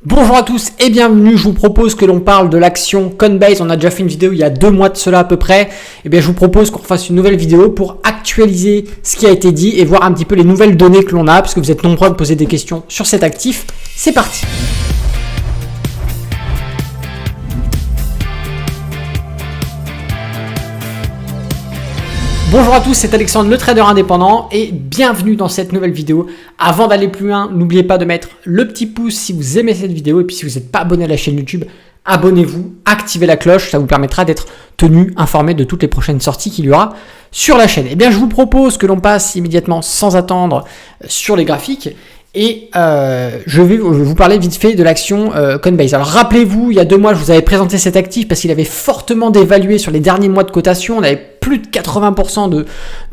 Bonjour à tous et bienvenue, je vous propose que l'on parle de l'action Coinbase. On a déjà fait une vidéo il y a 2 mois de cela à peu près. Et bien je vous propose qu'on fasse une nouvelle vidéo pour actualiser ce qui a été dit et voir un petit peu les nouvelles données que l'on a, parce que vous êtes nombreux à me poser des questions sur cet actif. C'est parti. Bonjour à tous, c'est Alexandre, le trader indépendant, et bienvenue dans cette nouvelle vidéo. Avant d'aller plus loin, n'oubliez pas de mettre le petit pouce si vous aimez cette vidéo, et puis si vous n'êtes pas abonné à la chaîne YouTube, abonnez-vous, activez la cloche, ça vous permettra d'être tenu, informé de toutes les prochaines sorties qu'il y aura sur la chaîne. Et bien je vous propose que l'on passe immédiatement, sans attendre, sur les graphiques. Et je vais vous parler vite fait de l'action Coinbase. Alors rappelez-vous, il y a 2 mois, je vous avais présenté cet actif parce qu'il avait fortement dévalué sur les derniers mois de cotation. On avait plus de 80% de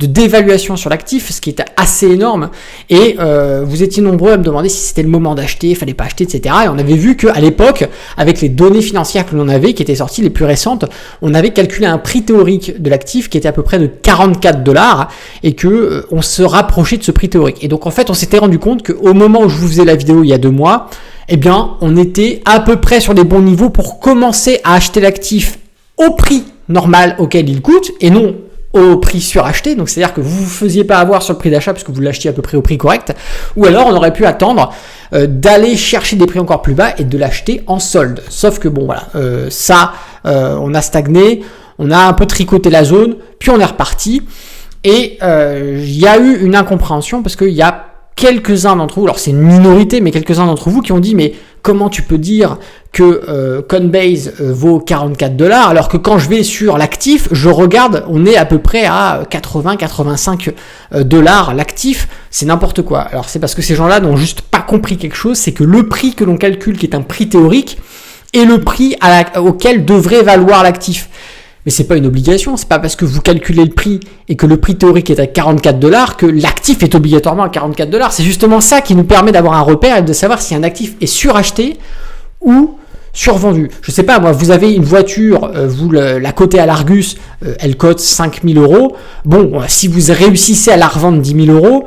dévaluation sur l'actif, ce qui était assez énorme. Et vous étiez nombreux à me demander si c'était le moment d'acheter, il fallait pas acheter, etc. Et on avait vu qu'à l'époque, avec les données financières que l'on avait, qui étaient sorties les plus récentes, on avait calculé un prix théorique de l'actif qui était à peu près de 44 $ et que on se rapprochait de ce prix théorique. Et donc en fait, on s'était rendu compte qu'au moment où je vous faisais la vidéo il y a 2 mois, eh bien, on était à peu près sur des bons niveaux pour commencer à acheter l'actif au prix normal auquel il coûte et non au prix suracheté. Donc c'est-à-dire que vous ne vous faisiez pas avoir sur le prix d'achat parce que vous l'achetiez à peu près au prix correct, ou alors on aurait pu attendre d'aller chercher des prix encore plus bas et de l'acheter en solde. Sauf que bon voilà, on a stagné, on a un peu tricoté la zone, puis on est reparti et il y a eu une incompréhension parce qu'il y a quelques-uns d'entre vous, alors c'est une minorité, mais quelques-uns d'entre vous qui ont dit mais comment tu peux dire que Coinbase vaut 44 $ alors que quand je vais sur l'actif, je regarde, on est à peu près à 80-85 $ l'actif, c'est n'importe quoi. Alors c'est parce que ces gens-là n'ont juste pas compris quelque chose, c'est que le prix que l'on calcule, qui est un prix théorique, est le prix auquel devrait valoir l'actif. Mais c'est pas une obligation, c'est pas parce que vous calculez le prix et que le prix théorique est à 44 $ que l'actif est obligatoirement à 44 $. C'est justement ça qui nous permet d'avoir un repère et de savoir si un actif est suracheté ou survendu. Je sais pas, moi, vous avez une voiture, vous la cotez à l'Argus, elle cote 5 000 €. Bon, si vous réussissez à la revendre 10 000 €,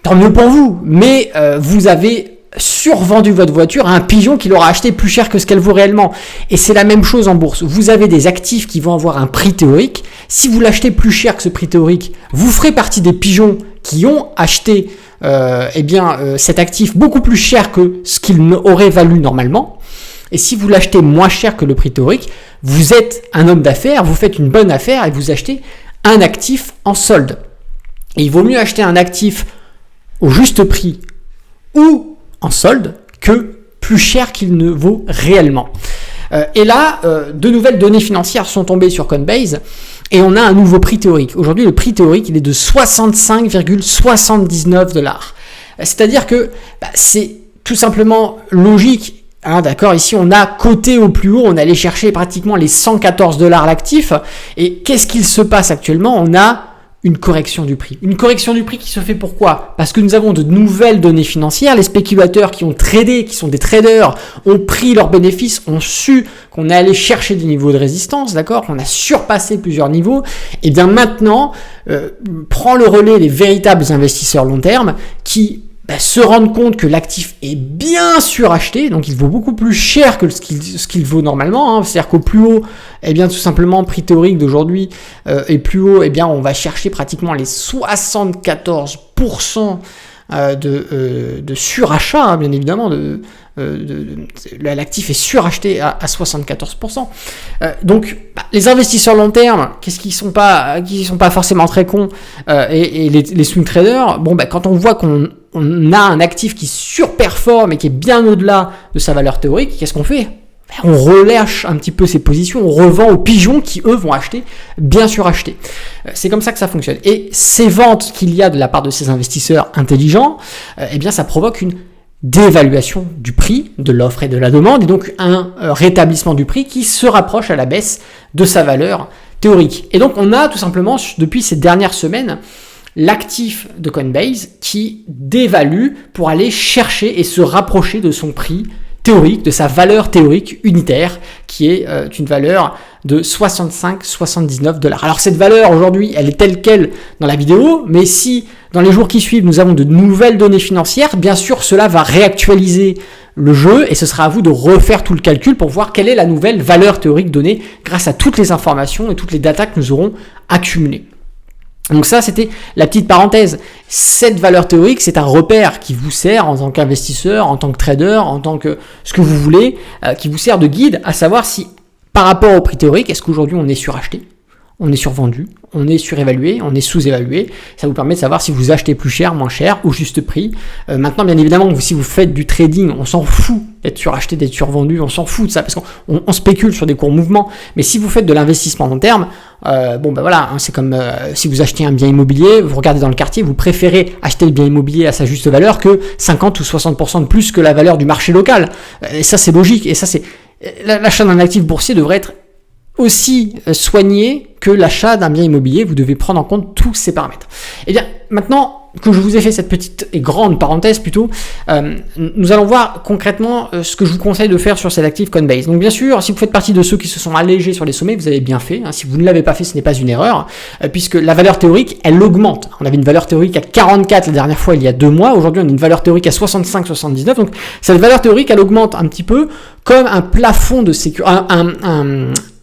tant mieux pour vous. Mais vous avez survendu votre voiture à un pigeon qui l'aura acheté plus cher que ce qu'elle vaut réellement. Et c'est la même chose en bourse. Vous avez des actifs qui vont avoir un prix théorique. Si vous l'achetez plus cher que ce prix théorique, vous ferez partie des pigeons qui ont acheté cet actif beaucoup plus cher que ce qu'il aurait valu normalement. Et si vous l'achetez moins cher que le prix théorique, vous êtes un homme d'affaires, vous faites une bonne affaire et vous achetez un actif en solde. Et il vaut mieux acheter un actif au juste prix ou en solde que plus cher qu'il ne vaut réellement. Et là, de nouvelles données financières sont tombées sur Coinbase et on a un nouveau prix théorique. Aujourd'hui, le prix théorique, il est de 65,79 $. C'est-à-dire que c'est tout simplement logique. D'accord, ici on a coté au plus haut, on allait chercher pratiquement les 114 $ l'actif. Et qu'est-ce qu'il se passe actuellement ? On a une correction du prix. Une correction du prix qui se fait pourquoi ? Parce que nous avons de nouvelles données financières. Les spéculateurs qui ont tradé, qui sont des traders, ont pris leurs bénéfices, ont su qu'on est allé chercher des niveaux de résistance, d'accord ? Qu'on a surpassé plusieurs niveaux. Et bien maintenant, prend le relais les véritables investisseurs long terme qui se rendent compte que l'actif est bien suracheté, donc il vaut beaucoup plus cher que ce qu'il vaut normalement, c'est-à-dire qu'au plus haut, eh bien tout simplement, prix théorique d'aujourd'hui est plus haut, eh bien on va chercher pratiquement les 74% de surachat, bien évidemment, l'actif est suracheté à 74%. Donc les investisseurs long terme, qu'est-ce qui sont pas forcément très cons, et les swing traders, quand on voit qu'on a un actif qui surperforme et qui est bien au-delà de sa valeur théorique, qu'est-ce qu'on fait ? On relâche un petit peu ses positions, on revend aux pigeons qui, eux, vont acheter, bien suracheter. C'est comme ça que ça fonctionne. Et ces ventes qu'il y a de la part de ces investisseurs intelligents, ça provoque une dévaluation du prix, de l'offre et de la demande, et donc un rétablissement du prix qui se rapproche à la baisse de sa valeur théorique. Et donc on a tout simplement, depuis ces dernières semaines, l'actif de Coinbase qui dévalue pour aller chercher et se rapprocher de son prix théorique, de sa valeur théorique unitaire, qui est une valeur de 65,79 $. Alors cette valeur aujourd'hui, elle est telle quelle dans la vidéo, mais si dans les jours qui suivent, nous avons de nouvelles données financières, bien sûr, cela va réactualiser le jeu et ce sera à vous de refaire tout le calcul pour voir quelle est la nouvelle valeur théorique donnée grâce à toutes les informations et toutes les datas que nous aurons accumulées. Donc ça, c'était la petite parenthèse. Cette valeur théorique, c'est un repère qui vous sert en tant qu'investisseur, en tant que trader, en tant que ce que vous voulez, qui vous sert de guide à savoir si par rapport au prix théorique, est-ce qu'aujourd'hui on est suracheté, on est survendu, on est surévalué, on est sous-évalué. Ça vous permet de savoir si vous achetez plus cher, moins cher, au juste prix. Maintenant, bien évidemment, si vous faites du trading, on s'en fout d'être suracheté, d'être survendu, on s'en fout de ça parce qu'on spécule sur des courts mouvements. Mais si vous faites de l'investissement long terme, voilà, c'est comme si vous achetez un bien immobilier, vous regardez dans le quartier, vous préférez acheter le bien immobilier à sa juste valeur que 50 ou 60% de plus que la valeur du marché local. Et ça, c'est logique. Et ça, c'est l'achat d'un actif boursier devrait être aussi soigné que l'achat d'un bien immobilier. Vous devez prendre en compte tous ces paramètres. Et bien, maintenant que je vous ai fait cette petite et grande parenthèse plutôt, nous allons voir concrètement ce que je vous conseille de faire sur cet actif Coinbase. Donc bien sûr, si vous faites partie de ceux qui se sont allégés sur les sommets, vous avez bien fait. Si vous ne l'avez pas fait, ce n'est pas une erreur, puisque la valeur théorique, elle augmente. On avait une valeur théorique à 44 la dernière fois, il y a 2 mois. Aujourd'hui, on a une valeur théorique à 65,79. Donc cette valeur théorique, elle augmente un petit peu comme un plafond de sécurité,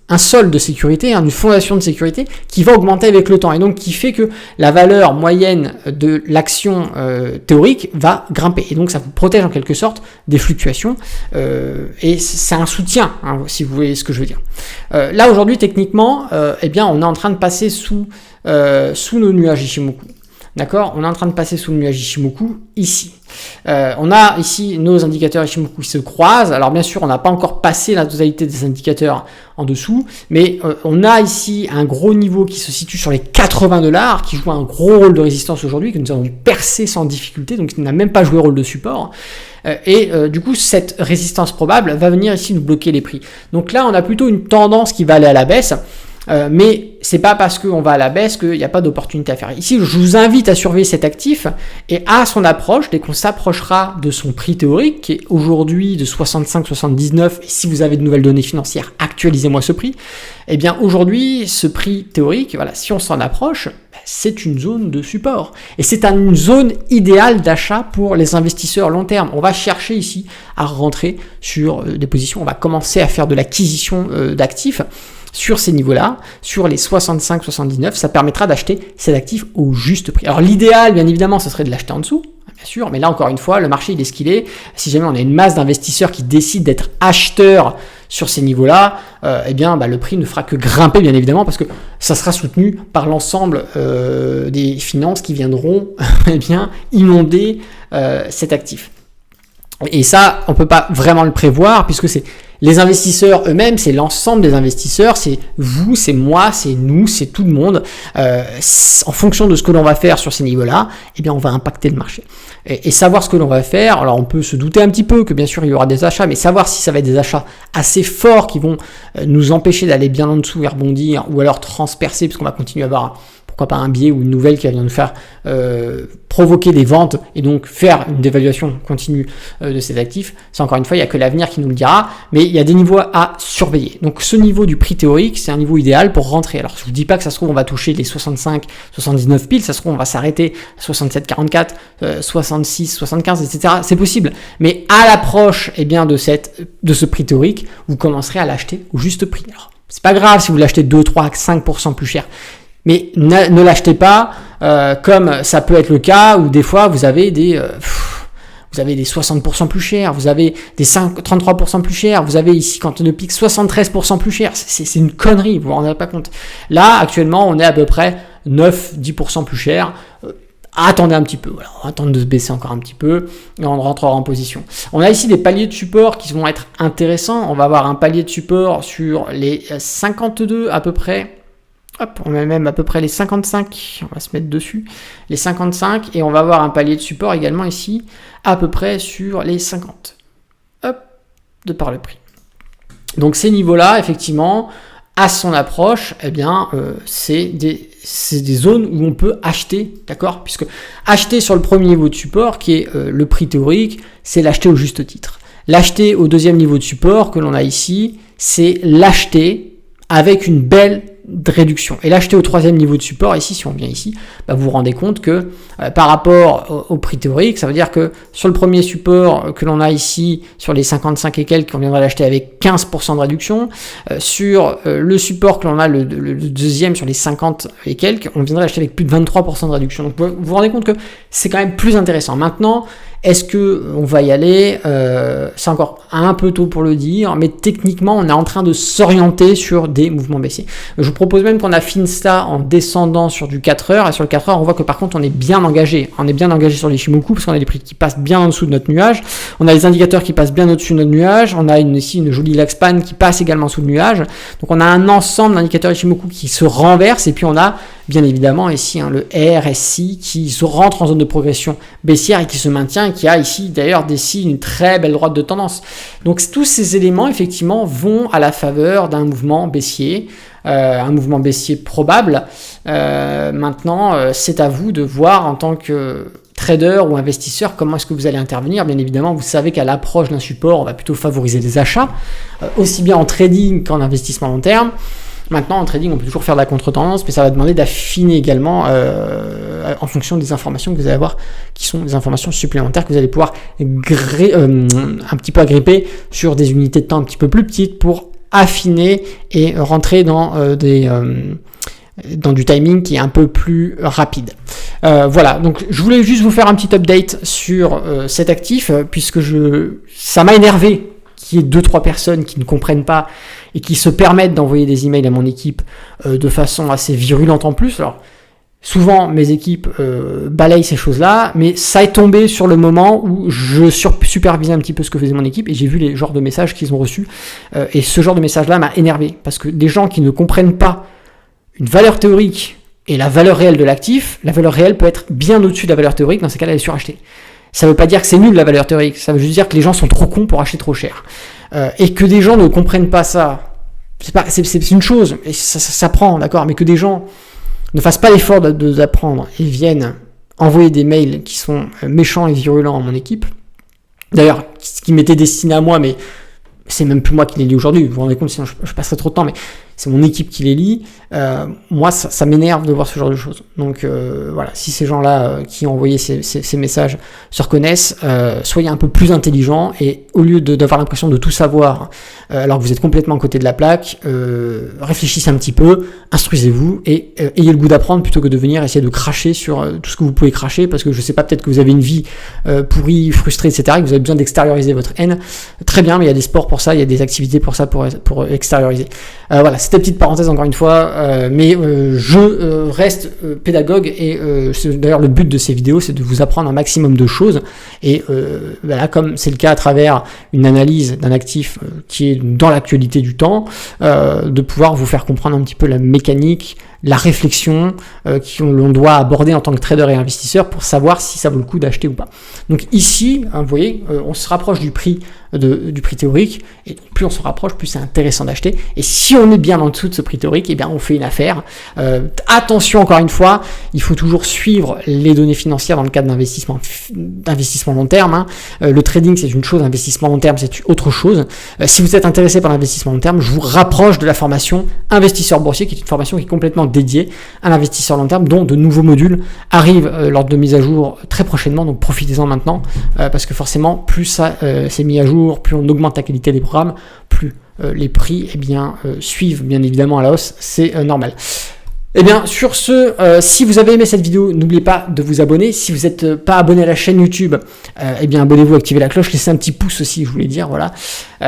un sol de sécurité, une fondation de sécurité qui va augmenter avec le temps et donc qui fait que la valeur moyenne de l'action théorique va grimper et donc ça vous protège en quelque sorte des fluctuations et c'est un soutien, si vous voyez ce que je veux dire. Là aujourd'hui techniquement, eh bien on est en train de passer sous nos nuages Ichimoku. D'accord, on est en train de passer sous le nuage Ichimoku ici. On a ici nos indicateurs Ichimoku qui se croisent. Alors bien sûr, on n'a pas encore passé la totalité des indicateurs en dessous, mais on a ici un gros niveau qui se situe sur les 80 $, qui joue un gros rôle de résistance aujourd'hui, que nous avons percé sans difficulté, donc il n'a même pas joué rôle de support. Et du coup, cette résistance probable va venir ici nous bloquer les prix. Donc là, on a plutôt une tendance qui va aller à la baisse. Mais c'est pas parce qu'on va à la baisse qu'il n'y a pas d'opportunité à faire. Ici, je vous invite à surveiller cet actif et à son approche, dès qu'on s'approchera de son prix théorique, qui est aujourd'hui de 65,79, et si vous avez de nouvelles données financières, actualisez-moi ce prix. Eh bien, aujourd'hui, ce prix théorique, voilà, si on s'en approche, c'est une zone de support. Et c'est une zone idéale d'achat pour les investisseurs long terme. On va chercher ici à rentrer sur des positions, on va commencer à faire de l'acquisition d'actifs sur ces niveaux-là, sur les 65-79, ça permettra d'acheter cet actif au juste prix. Alors l'idéal, bien évidemment, ce serait de l'acheter en dessous, bien sûr, mais là encore une fois, le marché il est ce qu'il est. Si jamais on a une masse d'investisseurs qui décident d'être acheteurs sur ces niveaux-là, eh bien le prix ne fera que grimper, bien évidemment, parce que ça sera soutenu par l'ensemble des finances qui viendront eh bien inonder cet actif. Et ça, on ne peut pas vraiment le prévoir, puisque c'est les investisseurs eux-mêmes, c'est l'ensemble des investisseurs, c'est vous, c'est moi, c'est nous, c'est tout le monde. En fonction de ce que l'on va faire sur ces niveaux-là, eh bien, on va impacter le marché. Et savoir ce que l'on va faire, alors on peut se douter un petit peu que bien sûr il y aura des achats, mais savoir si ça va être des achats assez forts qui vont nous empêcher d'aller bien en dessous et rebondir, ou alors transpercer, puisqu'on va continuer à avoir pourquoi pas un biais ou une nouvelle qui va venir nous faire provoquer des ventes et donc faire une dévaluation continue de ces actifs. C'est encore une fois, il n'y a que l'avenir qui nous le dira, mais il y a des niveaux à surveiller. Donc ce niveau du prix théorique, c'est un niveau idéal pour rentrer. Alors je ne vous dis pas que ça se trouve on va toucher les 65, 79 piles, ça se trouve on va s'arrêter à 67, 44, 66, 75, etc. C'est possible, mais à l'approche eh bien de ce prix théorique, vous commencerez à l'acheter au juste prix. Alors c'est pas grave si vous l'achetez 2, 3, 5% plus cher. Mais ne l'achetez pas comme ça peut être le cas où des fois vous avez des 60% plus chers, vous avez des 33% plus chers, vous avez ici quand on pique 73% plus cher. C'est une connerie, vous vous rendez pas compte. Là actuellement on est à peu près 9-10% plus cher. Attendez un petit peu, voilà, on va attendre de se baisser encore un petit peu et on rentrera en position. On a ici des paliers de support qui vont être intéressants. On va avoir un palier de support sur les 52 à peu près. Hop, on met même à peu près les 55, on va se mettre dessus, les 55, et on va avoir un palier de support également ici, à peu près sur les 50. Hop, de par le prix. Donc ces niveaux-là, effectivement, à son approche, eh bien, c'est des zones où on peut acheter, d'accord ? Puisque acheter sur le premier niveau de support, qui est le prix théorique, c'est l'acheter au juste titre. L'acheter au deuxième niveau de support que l'on a ici, c'est l'acheter avec une belle réduction. Et l'acheter au troisième niveau de support, ici, si on vient ici, vous vous rendez compte que par rapport au prix théorique, ça veut dire que sur le premier support que l'on a ici, sur les 55 et quelques, on viendrait l'acheter avec 15% de réduction. Sur le support que l'on a, le deuxième, sur les 50 et quelques, on viendrait l'acheter avec plus de 23% de réduction. Donc vous vous rendez compte que c'est quand même plus intéressant. Maintenant, est-ce que on va y aller? C'est encore un peu tôt pour le dire, mais techniquement, on est en train de s'orienter sur des mouvements baissiers. Je vous propose même qu'on affine ça en descendant sur du 4 heures. Et sur le 4 heures, on voit que par contre, on est bien engagé. On est bien engagé sur les Shimoku parce qu'on a des prix qui passent bien en dessous de notre nuage. On a les indicateurs qui passent bien au-dessus de notre nuage. On a ici une jolie Laxpan qui passe également sous le nuage. Donc, on a un ensemble d'indicateurs Ishimoku qui se renversent. Et puis, on a bien évidemment ici le RSI qui se rentre en zone de progression baissière et qui se maintient, qui a ici d'ailleurs une très belle droite de tendance. Donc tous ces éléments effectivement vont à la faveur d'un mouvement baissier, un mouvement baissier probable. Maintenant, c'est à vous de voir en tant que trader ou investisseur comment est-ce que vous allez intervenir. Bien évidemment, vous savez qu'à l'approche d'un support, on va plutôt favoriser les achats, aussi bien en trading qu'en investissement long terme. Maintenant, en trading, on peut toujours faire de la contre-tendance, mais ça va demander d'affiner également en fonction des informations que vous allez avoir, qui sont des informations supplémentaires que vous allez pouvoir un petit peu agripper sur des unités de temps un petit peu plus petites pour affiner et rentrer dans du timing qui est un peu plus rapide. Voilà, donc je voulais juste vous faire un petit update sur cet actif, puisque ça m'a énervé qu'il y ait 2-3 personnes qui ne comprennent pas et qui se permettent d'envoyer des emails à mon équipe de façon assez virulente en plus. Alors, souvent, mes équipes balayent ces choses-là, mais ça est tombé sur le moment où je supervisais un petit peu ce que faisait mon équipe et j'ai vu les genres de messages qu'ils ont reçus. Et ce genre de message-là m'a énervé, parce que des gens qui ne comprennent pas une valeur théorique et la valeur réelle de l'actif, la valeur réelle peut être bien au-dessus de la valeur théorique, dans ces cas-là, elle est surachetée. Ça ne veut pas dire que c'est nul la valeur théorique, ça veut juste dire que les gens sont trop cons pour acheter trop cher. Et que des gens ne comprennent pas ça, c'est une chose, et ça s'apprend, d'accord, mais que des gens ne fassent pas l'effort d'apprendre et viennent envoyer des mails qui sont méchants et virulents à mon équipe. D'ailleurs, ce qui m'était destiné à moi, mais c'est même plus moi qui les lis aujourd'hui, vous vous rendez compte, sinon je passerai trop de temps, mais c'est mon équipe qui les lit. Moi, ça m'énerve de voir ce genre de choses. Donc voilà, si ces gens-là qui ont envoyé ces messages se reconnaissent, soyez un peu plus intelligents et au lieu d'avoir l'impression de tout savoir alors que vous êtes complètement à côté de la plaque, réfléchissez un petit peu, instruisez-vous et ayez le goût d'apprendre plutôt que de venir essayer de cracher sur tout ce que vous pouvez cracher, parce que je sais pas, peut-être que vous avez une vie pourrie, frustrée, etc., et que vous avez besoin d'extérioriser votre haine. Très bien, mais il y a des sports pour ça, il y a des activités pour ça, pour extérioriser. Voilà, c'était petite parenthèse encore une fois, mais je reste pédagogue et c'est d'ailleurs le but de ces vidéos, c'est de vous apprendre un maximum de choses et voilà, comme c'est le cas à travers une analyse d'un actif qui est dans l'actualité du temps, de pouvoir vous faire comprendre un petit peu la mécanique, la réflexion qu'on doit aborder en tant que trader et investisseur pour savoir si ça vaut le coup d'acheter ou pas. Donc ici, vous voyez, on se rapproche du prix théorique, et plus on se rapproche, plus c'est intéressant d'acheter. Et si on est bien en dessous de ce prix théorique, eh bien on fait une affaire. Attention, encore une fois, il faut toujours suivre les données financières dans le cadre d'investissement long terme. Hein. Le trading, c'est une chose, l'investissement long terme, c'est autre chose. Si vous êtes intéressé par l'investissement long terme, je vous rapproche de la formation Investisseur Boursier, qui est une formation qui est complètement dédiée à l'investisseur long terme, dont de nouveaux modules arrivent lors de mise à jour très prochainement. Donc profitez-en maintenant, parce que forcément, plus ça s'est mis à jour, plus on augmente la qualité des programmes, plus les prix suivent bien évidemment à la hausse, c'est normal. Et bien sur ce, si vous avez aimé cette vidéo, n'oubliez pas de vous abonner. Si vous n'êtes pas abonné à la chaîne YouTube, eh bien abonnez-vous, activez la cloche, laissez un petit pouce aussi, je voulais dire, voilà.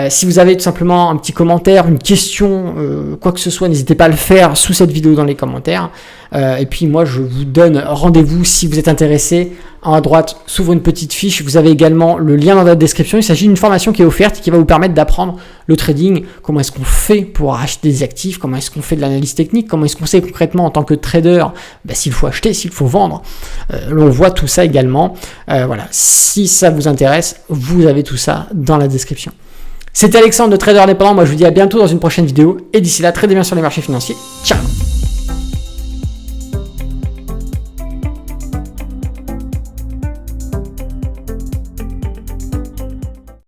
Si vous avez tout simplement un petit commentaire, une question, quoi que ce soit, n'hésitez pas à le faire sous cette vidéo dans les commentaires. Et puis moi je vous donne rendez-vous si vous êtes intéressé. En haut à droite s'ouvre une petite fiche, vous avez également le lien dans la description. Il s'agit d'une formation qui est offerte et qui va vous permettre d'apprendre le trading, comment est-ce qu'on fait pour acheter des actifs, comment est-ce qu'on fait de l'analyse technique, comment est-ce qu'on sait concrètement en tant que trader s'il faut acheter, s'il faut vendre. On voit tout ça également. Voilà, si ça vous intéresse, vous avez tout ça dans la description. C'était Alexandre de Trader Indépendant, moi je vous dis à bientôt dans une prochaine vidéo et d'ici là, tradez bien sur les marchés financiers. Ciao!